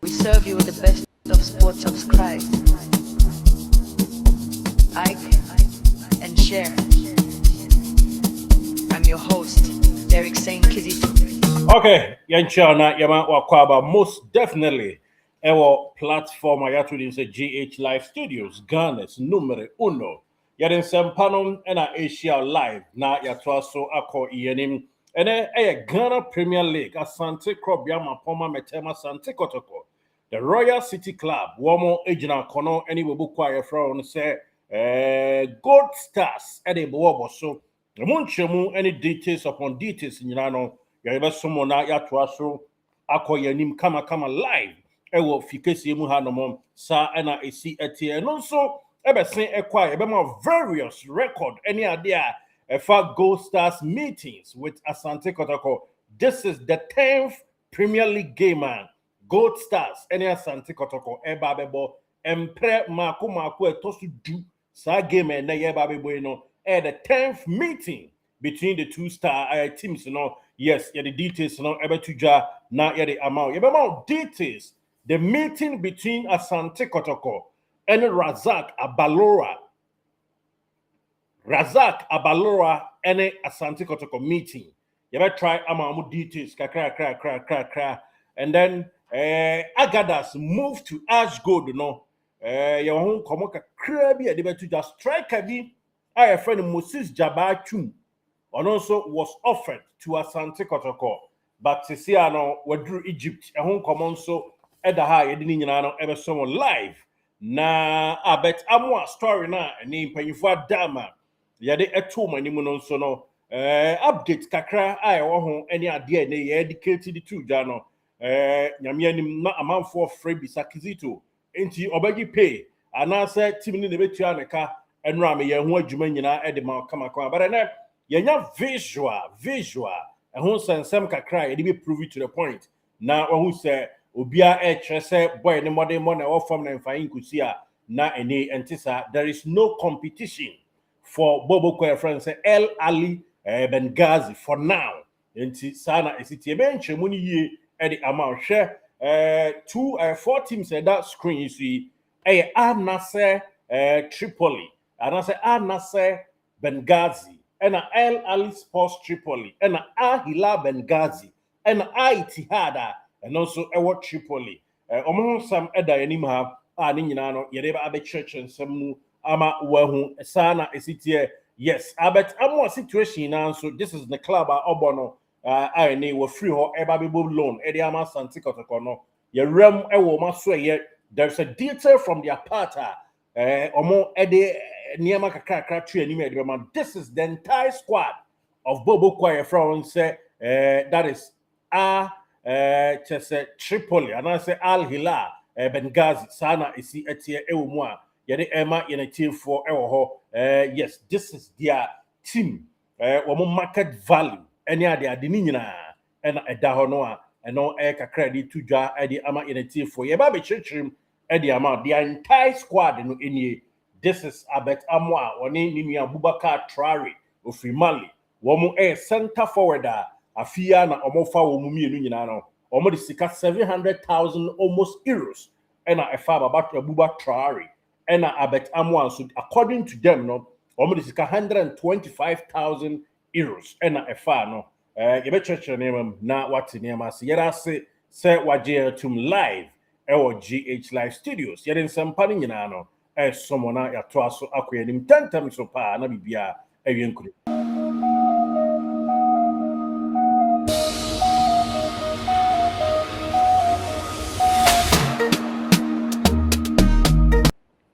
We serve you with the best of sports subscribe. Like and share. I'm your host, Derek Saint Kizito. Okay, Yanchana Yama Wakwaba, most definitely our platform I have to say GH Live Studios, Ghana's numero uno. Yadin Sampanon and Asia Live, na Yatwaso Ako Yenim, and a Ghana Premier League, Asante Krobiama Poma Metema Asante Kotoko. The Royal City Club, Womo Ejina Kono, any Bukwaya from say Gold Stars, Eddie Bobo. So, the Munchemu, any details upon details in Yano. Yaba someone na ya toaso akoya nim kama live ewo fikesi mu ha no mom sa na esi etie no so ebesen ekwa ebema various record any idea efa Gold Stars meetings with Asante Kotoko. This is the 10th Premier League game man. Gold Stars any Asante Kotoko eba bebo empre mako etosu du sa game na yeba bebo no the 10th meeting between the two star teams, yes, the details, able to ja na the amount. The amount details. The meeting between Asante Kotoko and Abalora and Asante Kotoko meeting. You better try amount details, and then Agadas moved to Ash Gold, your home Komoka Krabi, able to just strike a bit. I friend Moses Jabachum. And also was offered to Asante Kotoko, but Sisiano withdrew Egypt. A home common so at the high Edinino ever someone live. Na abet Amoah story na name Payfa Dama. Yade etuma ni munon sono update kakra I home any idea ne educated the two jano. Nyamianim na amount for free bisakizito. Enti obagi pay. And I said Timini the Betuaneka and Rami Yahu Jumena Edema Kamakwa. But I Yanya visual, and who send some kakra, it be prove it to the point. Now, who say, Ubia say, boy, the modern money or from them fine kusia, na any antisa, there is no competition for Bobo Koya friends, Al-Ahly, Benghazi for now. And Sana is it eventually money ye at the amount share 4 teams at that screen, you see, Al-Nasser Tripoli, and I say Al-Nasser Benghazi. And Al-Ahly Sports Tripoli, and Al-Hilal Benghazi, and Ittihad, and also Ewa Tripoli. Some other anima Ninano, Yereba Abe Church and some Ama Wahu, Sana is it here? Yes, I bet Amoah situation now. So this is the club Obono. I were free or Ebabibo loan, Ediama Santi Kotokono. Yerem Ewo Masway, there's a detail from the apartheid. Omo Ede. This is the entire squad of Bobo Kwaya France. That is Tripoli, and I say Al-Hilal, Benghazi, Sana, isi etie Eumwa, Yade Emma in a team for Ewo. Yes, this is their team. Market value, any other Dinina, and a Dahonoa, and no Eka credit to Ja, Eddie Ama in a team for Yababi Churchim, Eddie Ama, the entire squad in any. This is Abet Amoah, or name Abubakar Traore of Mali. Womu center forwarder, Afiana Omofa Womumi Nunano, almost 700,000 almost euros, and a fab about Abuba Traore, and Abet Amoah, so according to them, almost 125,000 euros, and a far you better name now what's in name as Yera say Wajir Tum Live, or GH Live Studios, yet in some paninano. Someone ya twaso akwenim tantam so pa na bibia awenkuru.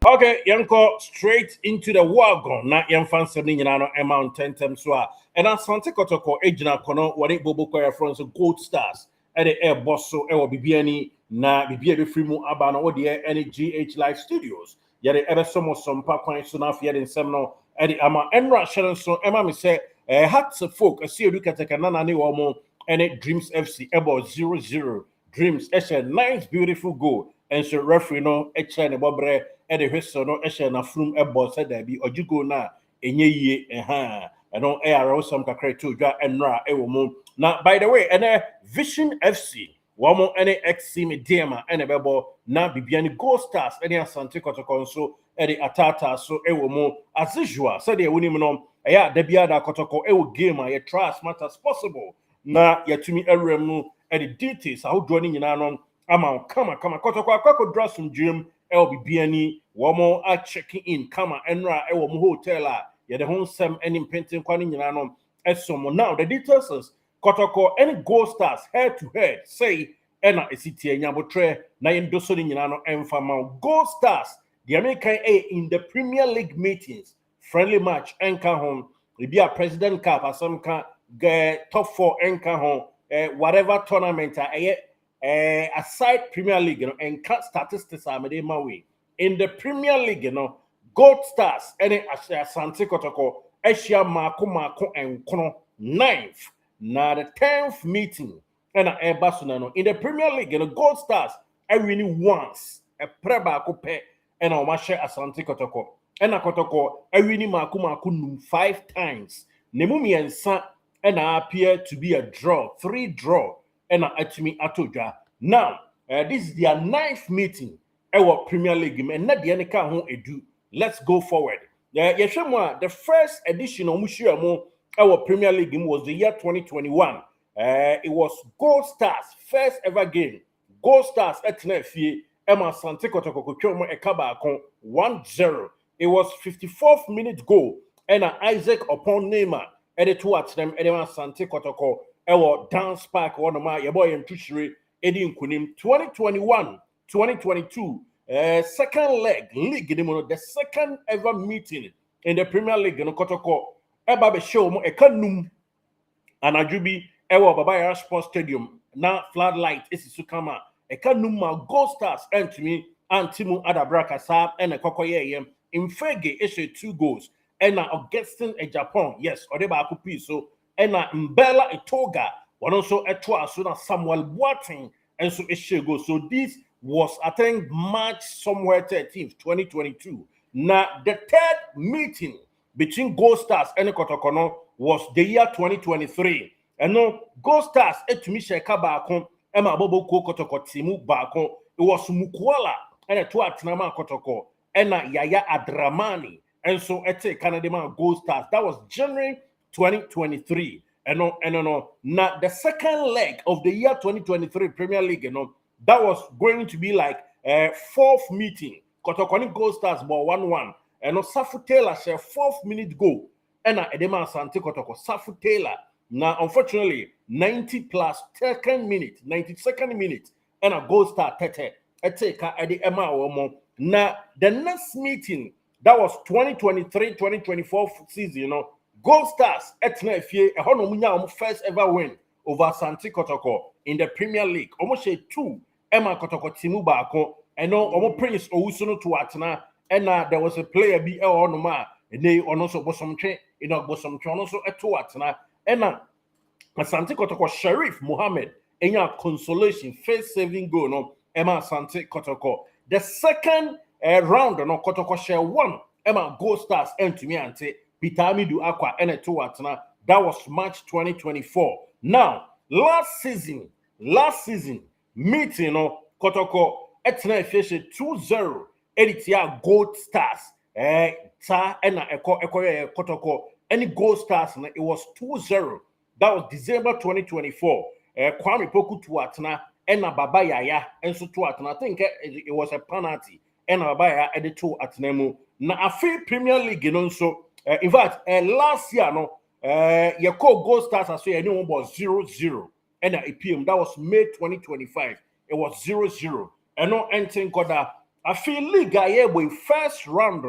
Okay, yanko straight into the wagon na yamfan sebni nyina no amount tantam so a and Asante Kotoko ejina kono wore Bobo Koya France Gold Stars e the air boss so e wo bibia ni na bibia be free mu aba na wo de any GH Live Studios. Yet ever some pakwan so now fear in some no Eddie Ama Enra Sharon so Emma me say hats of folk a see look at a canana ni womo and it Dreams FC about 0-0 Dreams a nice beautiful goal and so referee no a chain bobre and the whistle no a na from a boss said there be or you go na enye ye and no air some kakre to ja Enra e womo now by the way and Vision FC Wamo any XC Mediama and a bebo na Bibiani Gold Stars any Asante Kotoko so any Atata so ewomo as usual said the winning yeah debiada Kotoko ewo game I try as much as possible na yetumi eremu any details how joining in anon ama kama Kotoko akoko draw some dream el Bibiani wamo a checking in kama enra ewomo hotel ya the home sem any painting kwani nyinanom esomo now the details is Kotoko any Gold Stars head to head say ena esitie nyabotre na yendoso ni nyina no emfama Gold Stars the American in the Premier League meetings friendly match enka home be a President Cup asam ka top 4 enka home whatever tournament aside Premier League you know enka statistics are made mawe in the Premier League you know Gold Stars any Asante Kotoko Asia mako enkono 9th na the 10th meeting and in the Premier League, the Gold Stars I winning once a preba coupe and a share Asante Kotoko and a Kotoko I winning maku 5 times. Nemumi and Sa and I appear to be a draw, 3 draw and atumi atoja. Now this is their 9th meeting our Premier League and not the any who edu. Let's go forward. The first edition of Mushiamo our Premier League was the year 2021. It was Gold Stars first ever game. Gold Stars at Nefie Emma Asante Kotoko Kyomo Ekaba 1-0. It was 54th minute goal and Isaac upon Neymar edit towards them Emma Asante Kotoko Ewo dance park one of my boy and Tushiri Eddie Kunim 2021-2022 second leg league the second ever meeting in the Premier League in Kotoko Eba be show mo ekanum anajubi ewo Babaya Sports Stadium na floodlight esi kama ekanum ma Gold Stars entimi antimu adabraka sa ene kokoye Infege issue 2 goals ena Augustin e Japan yes odeba akupi so ena Mbela Etoga one also etwa so na Samuel Boateng and so issue goals so this was I think March somewhere 13th 2022 na the third meeting between Gold Stars and Kotokono was the year 2023. And no Gold Stars etumi sheka baako ema bobo ko Kotoko timu baako it was Mukwala and a two atinama Kotoko and Yaya Adramani and so ete Canada Gold Stars that was January 2023 and no now the second leg of the year 2023 Premier League that was going to be like fourth meeting Kotokoni Gold Stars ball 1-1 and Safu Taylor share 4th minute goal and Edema Asante Kotoko Safu Taylor now unfortunately 92nd minute and a Gold Star Tete Eteka Edi Emma Omo now the next meeting that was 2023-2024 season Gold Stars etna efie ehono munya first ever win over Asante Kotoko in the Premier League almost 2 Emma Kotoko timu baako and omo Prince Owusu to atena and there was a player be on ma and they also bosomtwe bosomtwe also eto atena and Asante Kotoko Sheriff Mohammed enya consolation first saving goal no Emma Asante Kotoko the second round Kotoko share 1 Emma Gold Stars and to me ante Peter Amidu Aqua and eto atena that was March 2024 now last season meeting Kotoko etna efishe 2-0 editia Gold Stars ta ena eko Kotoko any Gold Stars it was 2-0 that was December 2024 Kwame Poku to atna ena Baba Yaya enso to atna I think it was a penalty ena Baba Yaya edit to atnemu na afi Premier League so in fact last year Yako Gold Stars as we anyone was 0-0 and APM that was May 2025 it was 0-0 and no anything koda I feel league we first round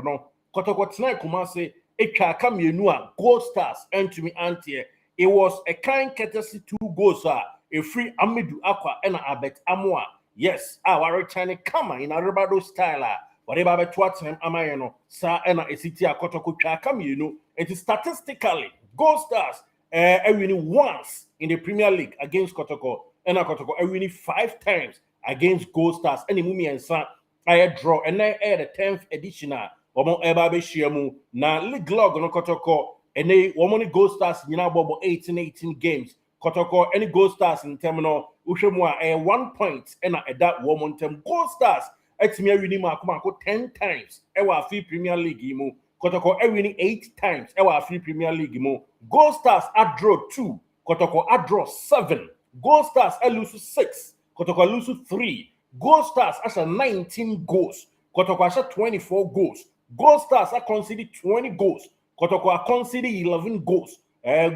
Kotoko tena Kumase etwa ka mienu a Gold Stars and to me antie it was a kind courtesy 2 goals a free Amidu Aqua and Abet Amoah yes our returning Camara in a Rebado style whatever bet what time amayeno sa and a city a Kotoko twa ka mienu it is statistically Gold Stars winning once in the Premier League against Kotoko and Kotoko winning 5 times against Gold Stars and Mumi and San I draw and I add the 10th edition omo eba be shiamu na league log no Kotoko and they woman Gold Stars bobo 18 games Kotoko any Gold Stars in terminal Ushemwa 1 point and at that woman term Gold Stars etimi winning Marco 10 times ewa free Premier League mo Kotoko winning 8 times ewa free Premier League mo Gold Stars a draw 2 Kotoko a draw 7 Gold Stars a lose 6 Kotoko lose 3 Gold Stars as 19 goals Kotoko as 24 goals Gold Stars a conceded 20 goals Kotoko a conceded 11 goals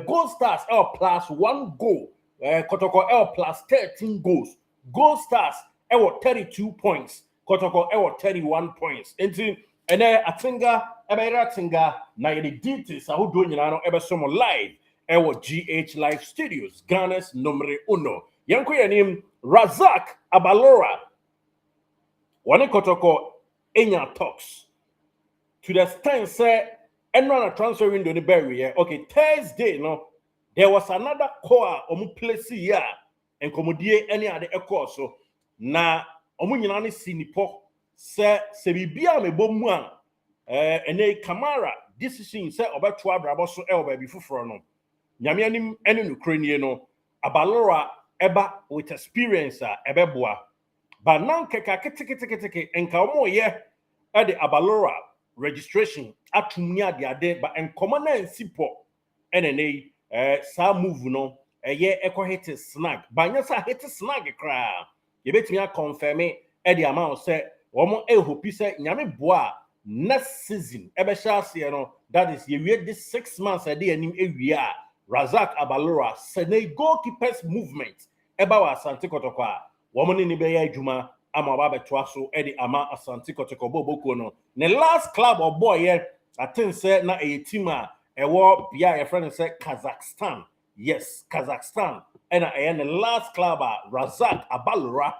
Gold Stars L plus 1 goal Kotoko L plus 13 goals Gold Stars L 32 points Kotoko L 31 points enti ene atinga ebera tinga na ye details ahodo nyina no ebe somo live ewo GH Live Studios Ghana's numero 1 yanko yanim Razak Abalora wani Kotoko enya talks to the extent say enra transfer window ni berry okay Thursday no there was another core place here and commodie any other echo so na omu nyina ne sinipo se bibia mebom a ene Camara decision se obeto abrabo so e oba bi foforo no nyame anim ene nukrenie no Abalora eba with experience a ebeboa but nan keka kitikitiki enka omo ye e de Abalora registration atumnya de ade ba enkoma na nsipo ene sa move no eye hit snag banya sa hit snag kra ye betimi a confirm e the amount say womo hope say nyame boa next season ebe sha ase no that is ye wait this 6 months a dey anim ewia Razak Abalora sene goalkeepers movement eba wa Asante Kotoko a womo ni be ya adwuma ama ba beto aso e the ama Asante Kotoko boboko no ne last club of boy here I think say na a team a ewo bia your friend say Kazakhstan. Yes, Kazakhstan. And the last club Razak Abalora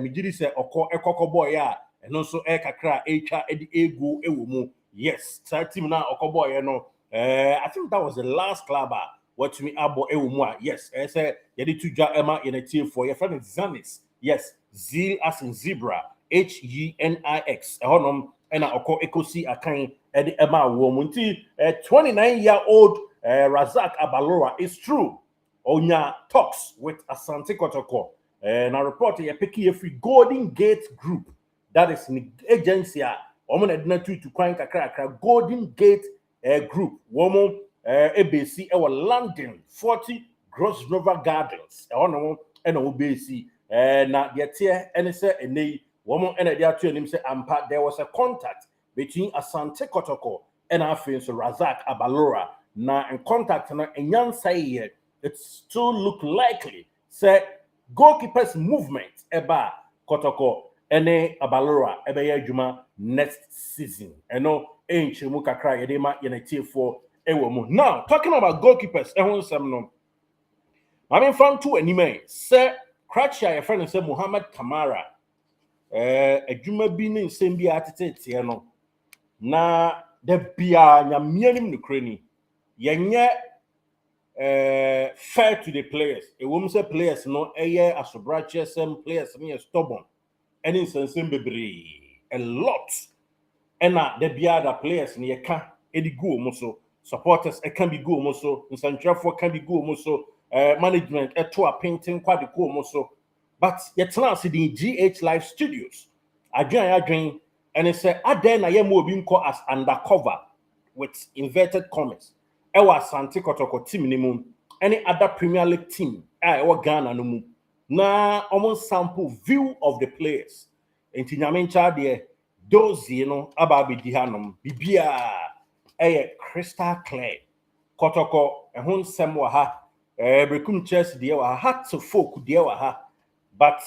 me did say ekoko boy ya and also kakra echa edi ego ewomu. Yes, that team na okoboy you know. I think that was the last club what me abo ewomu. Yes, I say yedi tuja ema in a team for your friend Zanix. Yes, Zeal as in zebra HENIX. Ehonom ena oko ekosi akan edi ema womunti 29-year-old Razak Abalora is true. Onya talks with Asante Kotoko. Na report ye peki free Golden Gate Group. That is an agency omo edna to kwan kakra Golden Gate Group. Womo ABC ewa London 40 Grosvenor Gardens. Ono ena obc na de tie ene se ene womo ena de atu enim se ampa there was a contact between Asante Kotoko and afin Razak Abalora na in contact na enyan say it still look likely say goalkeepers movement eba Kotoko ene Abalora ebe ya adwuma next season eno enchemu kakra yedema yenati for ewomu. Now talking about goalkeepers ehun sam no I mean from two anime say Cratchia your friend say Muhammad Camara adwuma bi ne nsem bi atete no na the bia nyamianim no krani yenye fair to the players e wom say players no eye asobrache some players me stubborn any sensem bebre a lot and the bia the players ne yeka edi go mo so supporters e can be go mo so nsantrafo can be go mo so management to a painting quite the go mo so but yet now see the GH Live Studios adwen and it said aden na yemo obi nko as undercover with inverted commas ewa Asante Kotoko team ni mu any other Premier League team ewa Ghana no mu na almost sample view of the players enti nyame ncha de those you know aba di hanom bibia crystal clear Kotoko ehun sem wa ha brekum chess de wa ha to folk de wa ha but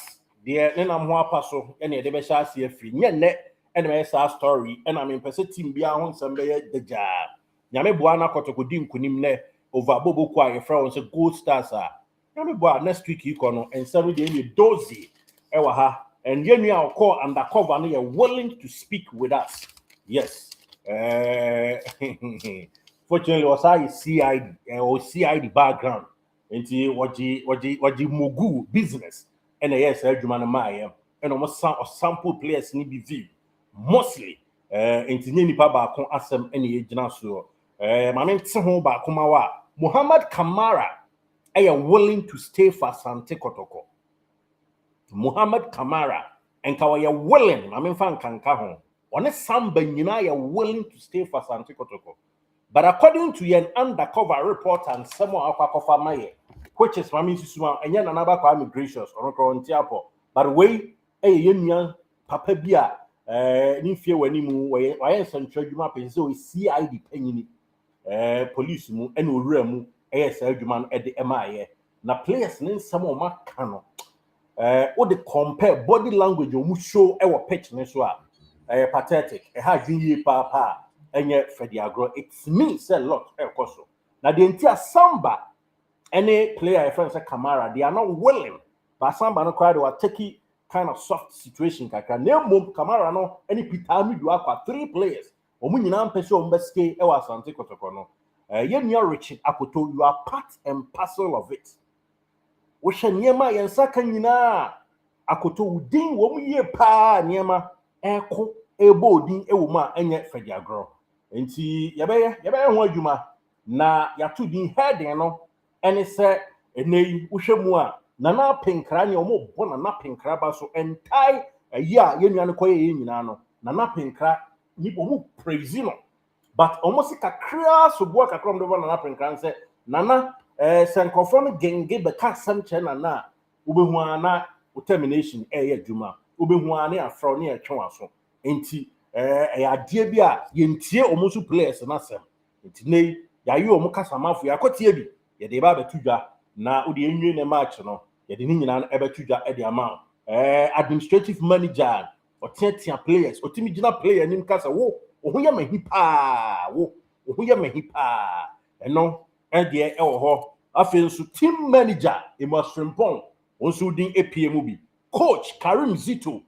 de ne nam ho apaso ene de be sha ase afiri nye ne ene me sa story ene am pese team bia ho sem be ye deja nyame boa na Kotoko di nkunim ne over boboku a ye fra won say Gold Stars nyame boa next week iko no en seven dey ni dozy wa ha and yenu a call undercover no you willing to speak with us. Yes. Fortunately was I CID or CID background into what mogu business and yes adwuma ma and almost sample players ni be view mostly into nipa ba kon asem ene agina so ma me nte ho ba kuma wa Muhammad Camara willing to stay for Asante Kotoko Muhammad Camara and Kawaya willing, I mean fan kanka on Samba are willing to stay for Asante Kotoko. But according to an undercover report and someone Maye, which is Mami Susuma and yan another immigration or Tiapo, but way a union Papa Bia, Nifia Wenimu, why some church map is so CID penny, police mu, and Uremu, ASL Juman at the MIA. Na players name some of my cano. What they compare body language, you show our pitch, pathetic, a hard papa. And yet, Freddie Agro, it means a lot. Now, the entire Samba, any player, friends like Camara, they are not willing. But Samba no quite a taking kind of soft situation. Name Camara no any pitami do aqua 3 players. Omunina Pesho Umbeske, Ewa Asante Kotoko no. Yenya Richard Akoto, you are part and parcel of it. Osha Niema Yansaka Nina Akoto Udin Womu pa Niema Eko Ebo Din Ewuma enye Freddie Agro. Enti yabaya ho adwuma na yato din head no ene se enei wohwemu a na na penkra ne omo bo na na penkra ba so entai ya yenua ne koye ye nyina no na na penkra ni omo praise no but omo se kakra so bo kakra mdo na na penkra se na na senkofo no genge be ka samche na na obehu ana termination ye adwuma obehu ana afro ne atwe aso enti idea bi a yentie omusu players na sem nti yayi omu kasamafo yakotie bi ye de ba betudwa na odi enwie ne match no ye de ni nyina ebetudwa e de ama administrative manager otiatia players otimi gina player nim kasa wo ohu ya mahipa wo ohu ya mahipa eno e de e wo ho afensu team manager Emosfrimpong onsu din APM bi coach Karim Zito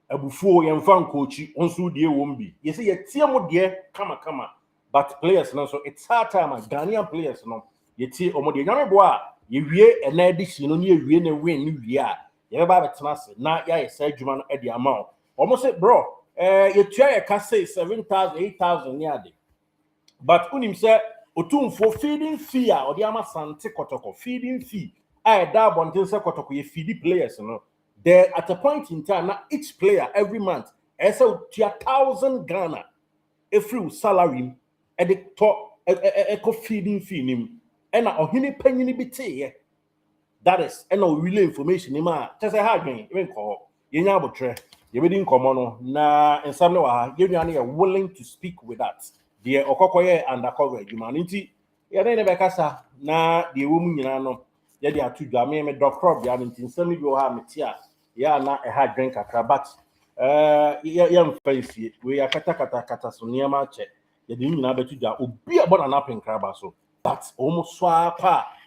abufuo yemfa nkochi onso die wombi yesi yetie mo de kama but players no so it's hard time Ghanaian players no yetie omo de nyamebo a yewie ena edition no ne yewie ne win ne wie a ye ba betena se na ya yesa adwuma no e de ama omo se bro yetua ye ka say 7,000 8,000 ne ade but unim se otumfo feeding fee a odi ama Asante Kotoko feeding fee a da bonten se Kotoko ye feed players no. There at a point in time, now each player every month, as a 1,000 Ghana, every salary, at the top, a feeding fee, and a penny penny bit. That is, and no real information. Just a hard game, even call. You know about tre, you didn't come on, na, and some are willing to speak with that. The Okokoye undercover humanity, you never casa, na the woman, you know. Yeah, they are two Jamie, me doctor, they are in some of your metia. Yeah, na a hard drink at but young face, we are kata so near my check. You didn't know about you, be about an napping crabasso, but almost swap,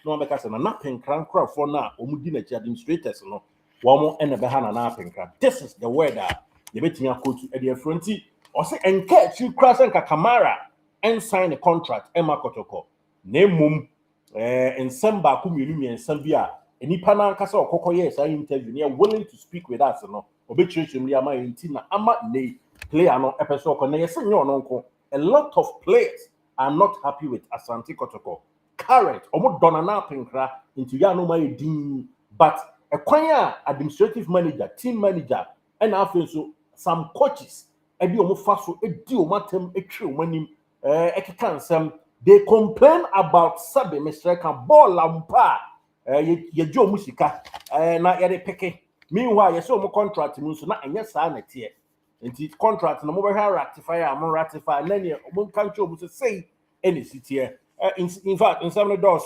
no because a napping crank crowd for now, Omudina administrators, no, one more and a behana napping crab. This is the word that the betting your coach at the fronty, or say, and catch you cross and Camara and sign a contract, Emma Kotoko. Name mum. And Samba Kumuni and Sambia, and Ipana Casa or Coco, yes, I interview near willing to speak with us, no, obituation, Liama, Intina, Ama, nay, player no episode, and yes, no, uncle. A lot of players are not happy with Asante Kotoko. Current, almost done an appinkra into Yanoma Dean, but a choir administrative manager, team manager, and after so some coaches, a deal faso, a deal matem, a true when him, a can they complain about Sabe Mr. Ball Lampa, ye Joe Musica, na yere peke. Meanwhile, you saw more contract in Musuna and yes, I net here. And the contract no more ratify, I'm ratify, and then you won't come to say any city here. In fact, in some of the doors,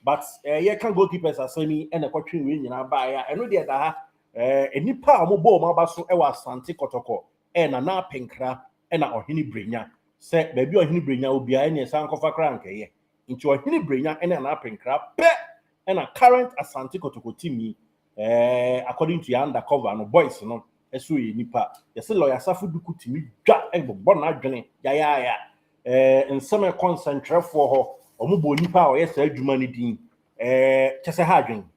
but you can goalkeepers are saying and a coaching win in our buyer. I know that a nipa mobile mabaso ewa Asante Kotoko, and a na penkra, and a ohini brinya. Say, baby, or hini brinya will be any sankofa crank, into a hini brinya and an apping crab, and a current Asante Kotoko team, according to your undercover and boys, no, as we nipa, yes, a lawyer suffered to put me, got a bonnet, ya, and some concentrate for her, or mubo nipa, or yes, a humanity, just a harding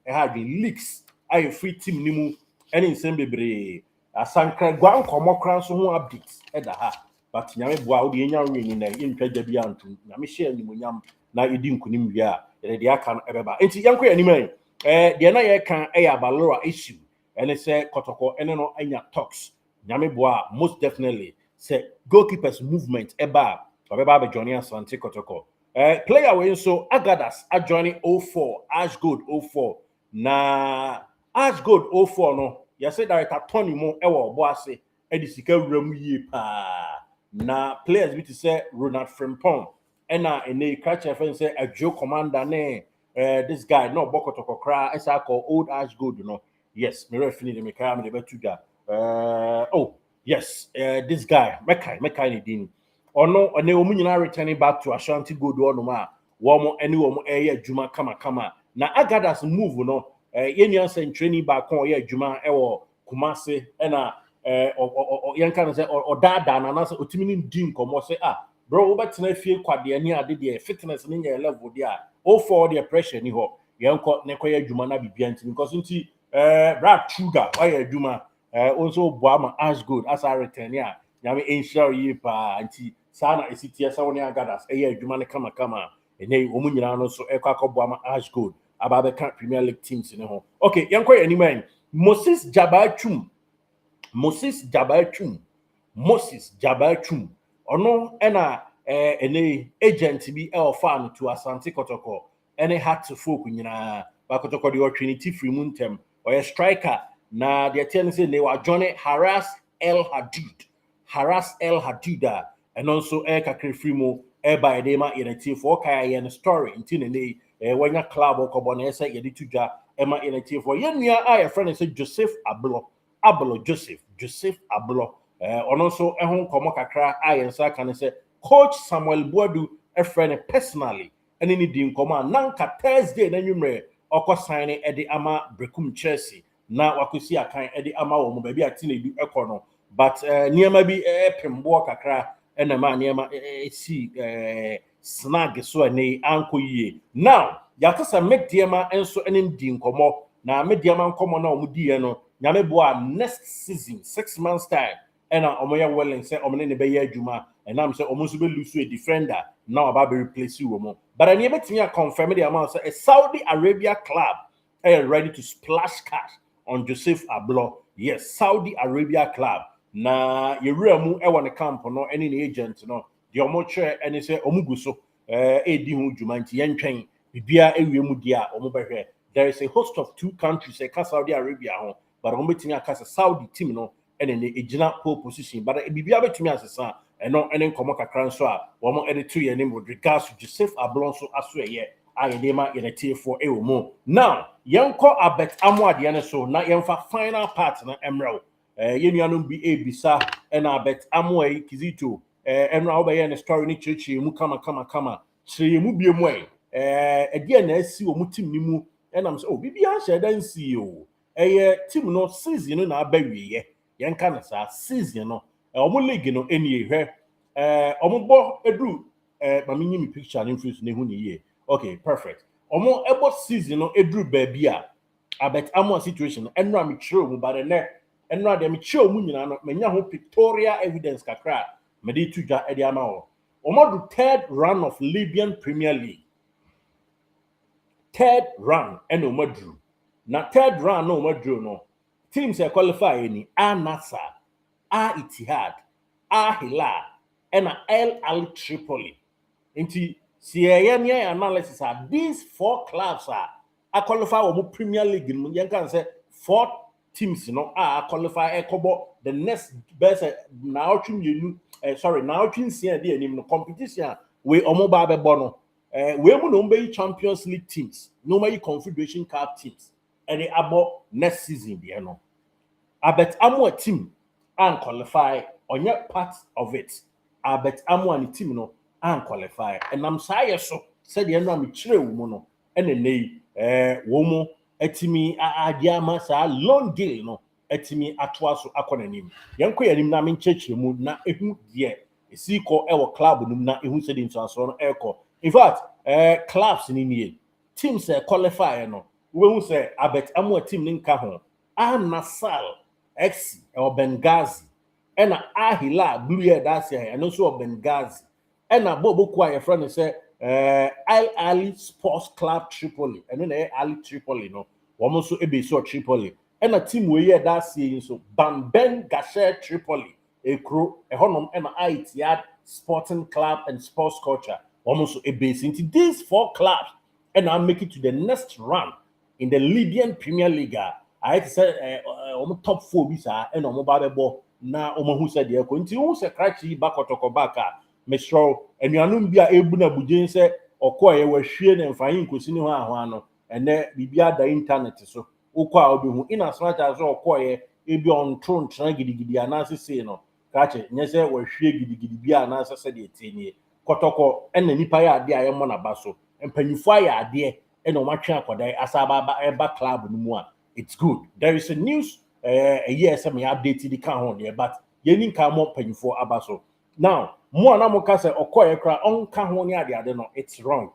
leaks, I free team nimu, and in Sembebre, a sankra guan como crowns who updates at the heart. But nyame boa wo de enya ring na yentwa bi antu na me share ni monyam na edi nkunim wi a de aka no ebeba enti yanko animan de na ye kan Abalora issue and say Kotoko and no anya talks nyame boa most definitely say goalkeepers movement eba obeba be joining Asante Kotoko player we so Agadas are joining 04 Ash Gold 04 na Ash Gold 04 no ya say director Tony mo ewo obo ase edisika wram yie pa na players bi to say Ronald Frimpong ena ene catch fan say a Joe commander ne this guy no Bokotoko kra esa call old Ash Gold no yes me referee the me kra me the betuga oh yes this guy mekai ni din ono ene omu nyina returning back to Ashanti Gold ono ma wo ene wo eye adwuma kama na Agadas move no yenya sen training back on ye adwuma ewo Kumase ena yen kan say odada na na say otimi ni din komo say bro wo betena fie kwade ani ade de fitness ni nya level de o for the pressure ni ho yen ko ne koye adwuma na bibia nti because nti bra sugar why adwuma also boama as good as I return ya nyame ensure yi pa nti sana esitia sa woni Agadas adwuma ne kama ene omu nyina no so boama as good aba be kan Premier League teams ni ho okay yen koye animan Moses Jabachum ono ena ene agent bi fan to Asante Kotoko ene hat to folk nyina ba Kotoko de opportunity free muntem or striker na de ten say they were johnny harass El Hadida and also kakre free mo by de ma yenati for kaya yen story intine ne wanya club okobo na esa yedi tuja ema yenati for yenua a friend say Joseph Joseph Ablo ono so ehun komo kakra ayensa kan say coach Samuel Boadu a friend personally ene ni di nkomo nanka Thursday na nwumre oko sign e ama Brekum Chelsea na wakosi akan e ama wo mo ba bi atine du ekono but niema bi pembo kakra ena ma niema si snag so ene anko yie now yakasa mediema enso ene di nkomo na mediema nkomo na omudi no nyame boa next season 6 months time ena omoya welling say omne ne be ya adwuma enam say omo so be lose a defender now about be replace you mo but ani betimi confirm the amount say a Saudi Arabia club are ready to splash cash on Joseph Ablo yes Saudi Arabia club na yewura mu e won camp no any agent no the omo che any say omugu so edi hu dwuma nti yentwen bibia ewie mu dia omo behwe there is a host of 2 countries say Saudi Arabia ho but omo betimi akasa Saudi team no ene ne ejina pole position but bibia betimi asesa eno ene nkomo kakra nso a omo edit to ye name with regards to Joseph Ablon so aso ye ayedema yenete for ewomo now yenko abet Amoah de ne so na yenfa final part na emrel yenuanom bi ebisa ena abet Amoah Kizito emra obaye ne story ni chirichiri mu kama chiri mu biemu ede na asi wo mutim ni mu enam so bibia hye dan si o team no season na abawiye yenka na sa season no omo league no enie hwe omo bo edru mamenyi mi picture na influence na hu ni ye okay perfect omo ebo season no edru ba bia abet Amoah situation enra mi chiro mu ba ne enra de mi chiro mu nyina no manya ho pictorial evidence kakra me dey tuja edi ama o omo do third round of Libyan Premier League third round and omadru na third round no omadru no teams that qualify ni Al-Nassr, Al-Ittihad, Al-Hilal and Al-Ahly Tripoli nti CAN analysis are these 4 clubs are qualify or Premier League you can say 4 teams are qualify ekobo the next best now now competition we omo ba be bono we mu no be Champions League teams no be Confederation Cup teams and abo next season there no abet Amoah team and qualify on your part of it abet Amoah team no and qualify and I'm say so said the no me kire wo mu no ene wo mu etimi adiama sa long deal no etimi atoa so akonanim yenko yanim na me nchechire mu na ehu de esi ko ewo club num na ehu se di nso no eko in fact clubs ni nie teams qualify no we hu say abet Amoah team ni nka ho Al-Nassr FC or Benghazi and Al-Hilal blue year that's here and also Benghazi and bobo kwa your friend say Al-Ahly Sports Club Tripoli and then Al-Ahly Tripoli no woman so ebe so Tripoli and a team we that seeing so Bamben Gasher Tripoli, a crew, a honum and Itihad Sporting Club and Sports Culture, almost a base into these 4 clubs, and I'll make it to the next run in the Libyan Premier League. I had to say top 4 bisa and on mobile na who said the who said cracky back or tokobaka, Mr. and Yanumbia Ebuna Bujin said, or quite were sheer and fine Cusino, and there be the internet so. Ukwa in as much as all quiet, it be on throne trying giddy analysis, say no. Catch it, yes, we're sheer giddy be an answer said it. Kotoko and the Nipaya de Ayamona Basso, and Penufire dear, and no much for the Asaba Eba Club no more. It's good. There is a news a year some updated the count here, but Yenin come up paying for Abaso. Now, more Namokasa or Koyakra on Kahonia, the other no, it's wrong.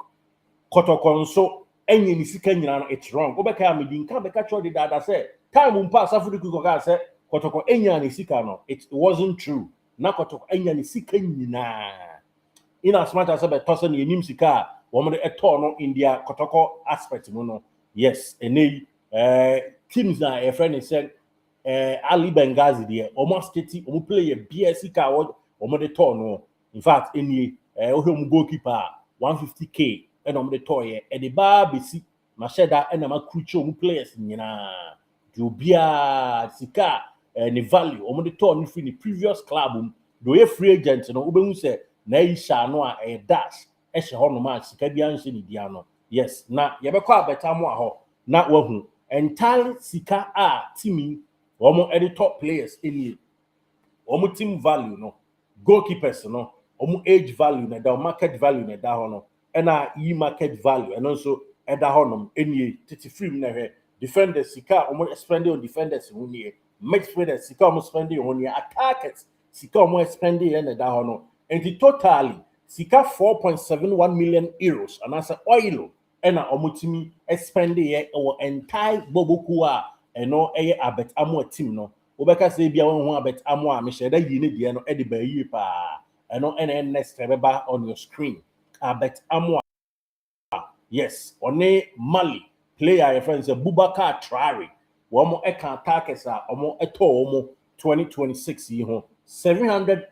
Kotoko so. Any Nisikanya, it's wrong. Go back at me, didn't come back at you that I said. Time won't pass after the Kuka said, Kotoko Enya Nisikano. It wasn't true. Nakotoko Enya Nisikana. In as much as a person in Nimsika, woman a torn in their Kotoko aspect, no. Yes, and teams now, a friend said, Ali Bengazi, dear, almost 30, play a BSC card, or the torn. In fact, any goalkeeper, 150K. And on the toy, and the bar bisi, Masheda, and a creature who plays Nina, Jubia, Sika, and the value on the toy in the previous club, do a free agent, and Uben said, Naisha Noa, a dash, Eshahonoman, Sikabian Diano. Yes, now Yabaka Betamoa, not one, entirely Sika Timmy, almost any top players in it, almost team value, no, goalkeepers, no, almost age value, no, market value, no, and market value, and also at the honum, any 33 minute defenders, Sika, almost spending on defenders, midfielders, Sika, almost spending on your attackers, Sika, almost spending and the honor, and the totally Sika 4.71 million euros, and as oil, and Omutimi spending our entire Bobukua, and no Abet Amoah team, no. Obeka say, be one Abet Amoah, Michelle, you need the Eddie Bayipa, and no next on your screen. Abet Amoah, yes, one Mali player, your friends, Boubacar Traore, one more Ekan Takesa, omo Eto 2026 year, 700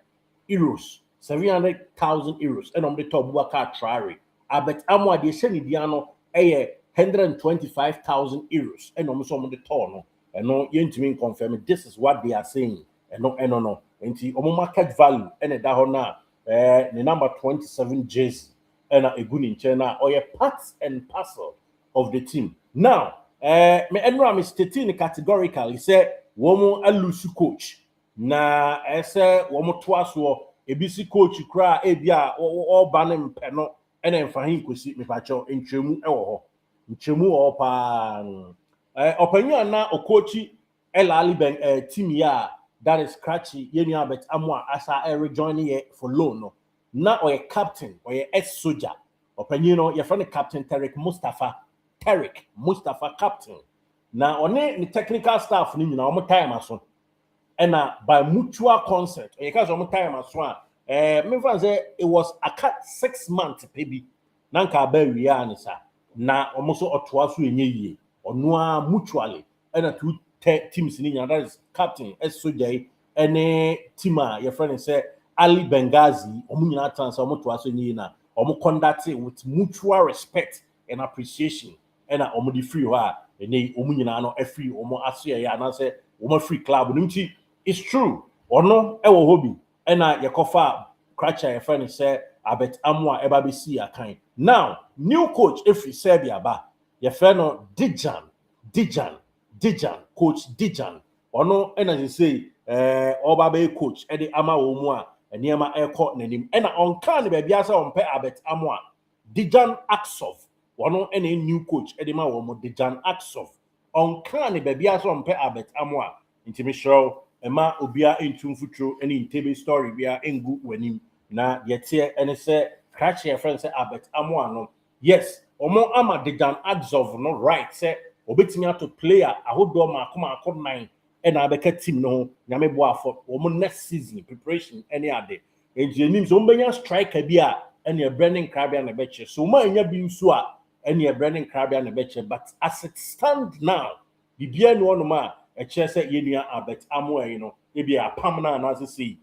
euros, 700,000 euros, and on the top Boubacar Traore. Abet Amoah, the Senidiano, 125,000 euros, and almost on the tono, and no, you to confirm this is what they are saying, and no, and the market value, and a dahona, the number 27 jersey. And a good in China or a part and parcel of the team. Now, me Enram is stating categorically, say, woman a loose coach. Na, I say, woman twice or a busy coach, you cry, a bia, or banning penno, and then for him could see me pacho in Chemu or pan. Opinion now, or coachy, Al-Ahly ben team ya, that is scratchy, Yenya bet Amoah, as I rejoining it for loan. Now or a captain or a ex-soldier. Opinion, your friend Captain Tarek Mustafa captain. Now on the technical staff, you know, time as well. And by mutual consent, because of time as well. It was a cut 6 months, baby. Nanka be sir. Na almost or twice in a year or no mutually. And a 2 teams in that is captain, ex-soldier, any teamer, your friend say. Ali Benghazi, Omunyana transfer to Asonyina, Omu conduct it with mutual respect and appreciation. And Omu the free wa, and they Omunyana no free Omo Asia, and I say Omo free club. It's true, or no, ewo hobby. And Yakofa Cratcher, your friend say, I bet Amoah eba be see a kind. Now, new coach, if you say ba, your friend Dijan, coach Dijan, or no, and as you say, Obabe coach, Eddie Amoah. And Yama aircourt name, and on can be Biasa on Pe Abet Amoah. Dijan Aksov, one any new coach, Edima Womo, Dijan Aksov. On can be Biasa on Pe Abet Amoah. Intimisho, Emma Ubia in Tumfutro, any in TV story, we are in good when him. Na yet here, and say, catch your friend say Abet Amoah. No, yes, Omo Ama Dijan Aksov, no right, say, Obitimia to player, I would do my come 9. And I became team no, Yameboa for next season preparation any other. And you need Zombania strike a beer and your branding crabby and a betcher. So my being sua and your branding crabby and a betcher. But as it stands now, the beer no ma a chair said Yenia Abet Amoah, maybe a permanent as I see.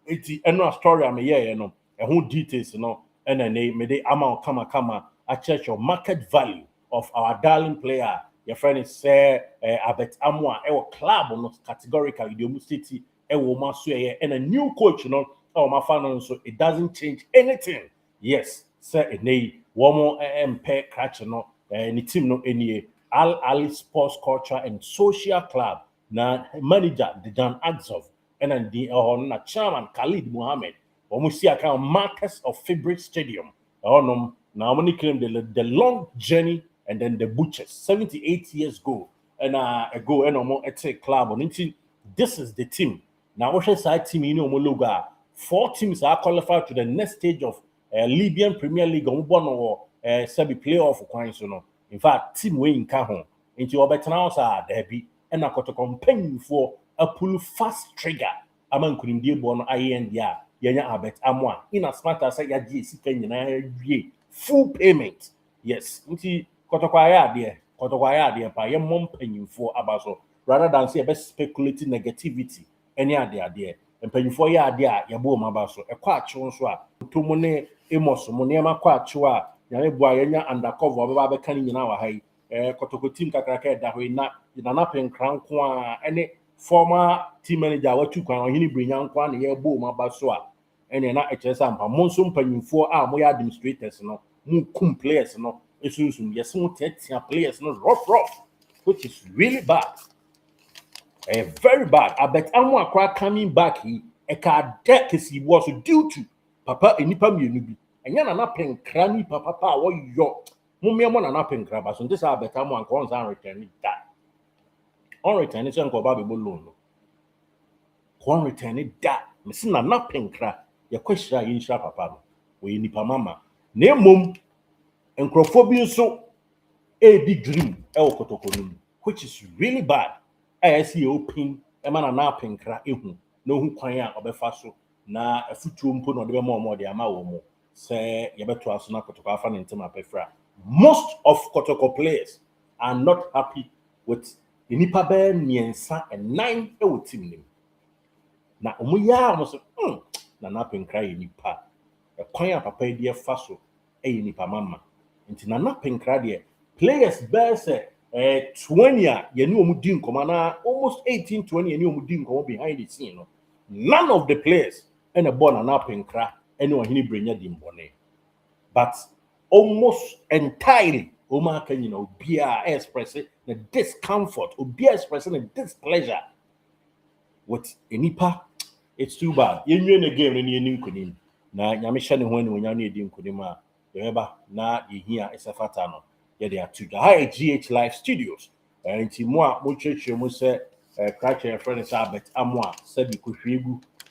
Iti eno story am here, and who details, and a name, may they amount kama, a church of market value of our darling player. Your friend is say Abet Amoah, our club on categorically the city, and a new coach, my fan, so it doesn't change anything. Yes, sir, a nay, one more pair catch, and the team no any Al-Ahly Sports Culture and Social Club. Now, manager Dejan Agzov and then the chairman Khalid Mohammed, or see account Marcus of Fabric Stadium. Now only claim the long journey and then the butchers 78 years ago ago and more at a club on it. This is the team. Now Ocean Side team logo. 4 teams are qualified to the next stage of Libyan Premier League or semi playoff coins. In fact, team winning home into Obetanals are derby and a company for a pull fast trigger among Kundi Bon INDA, Yanya Abet Amoah, in as smart as I get full payment. Yes, into Kotokwaya dear, by a mom paying for Abaso, rather than say best speculating negativity, any idea, and paying for ya dear, Yabo Mabaso, a quite chonswa, Tumone, Emos, Monema Quachua, Yanya undercover, Baba Canning in our high. Kotoko team kakraka da hwe na na pen kran ko a ene former team manager watu kwan ohini brinyan kwa na ye bo ma ba so a ene na echesa mpa monso mpanyimfo a mo ya administrators no mu kum players no esunsun yes mo tetia players no rough which is really bad, very bad. I bet Amoah Akra coming back he e ka deck he was due to papa enipa mienu bi enya na pen krani papa wo yo Mumia na pen crabas, and this are better one coins and return that. On return it's uncle Bobby Balloon. One return it that. Missing a napping crab, your question in sharp papa. We nipa mama. Name mum and crophobia so a big dream, El Kotoko, which is really bad. I see open a man a napping crab, no who quaya or befaso, na a foot room put on the more the amount. Say, you better ask not to have an intimate pefra. Most of Kotoko players are not happy with the Nipa Bear Niensa and 9 team. Now, Umuya almost na napping cry nipa. A quaya papa dear faso, a nipa mama. Into napping cry players bear say 20 you know Mudin Comana, almost 18, 20 and you Mudin come behind the scene. None of the players and a born a napping cry, anyone he bring your dimbone. But almost entirely, Oma can be expressing the discomfort, or be expressing the displeasure with a nipa. It's too bad. You knew the game in your new kunim. Now, Yamishan when you need him kudima, remember, now you hear it's a fatano. Yeah, they are to the high GH Live Studios. And Timoa, Muchich, Musa, Cratcher, friend is Abet Amoah, said you could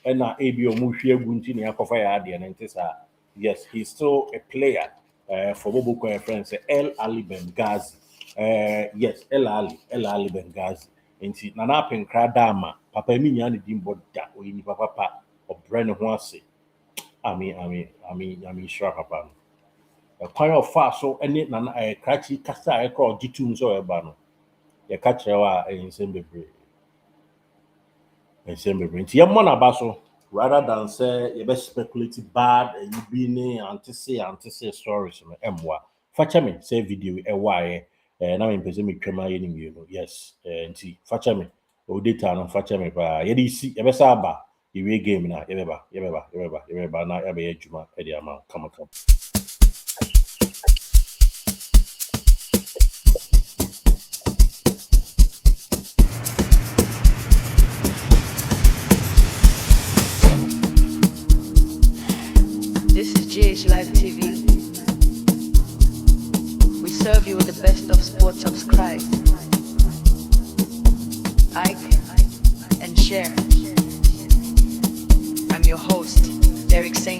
and now ABO Mushia Guntini, Akofaya Adi, and yes, he's still a player. For Bobo friends, Al-Ahly Benghazi. Yes, Al-Ahly Benghazi. Inti nana pen kradama. Papa mi nyani dimbo da. Oyini papa or Brennan Huase. I mean, sure papa. A choir of far so any nana a cratchy casta a crawl G2 so a bano. Ya catcher in Sembebre. And Sembebre. Yamona baso. Rather than say you best speculate bad and you be ne anti-say stories Amoah. Facha me say video a why now in person me twema ye yes nti facha me o data no facha me pa ye dey see ye best aba the game na ye beba na ye be adwuma e dey ama come. This is GH Live TV. We serve you with the best of sports. Subscribe, like, and share. I'm your host, Derek Saint.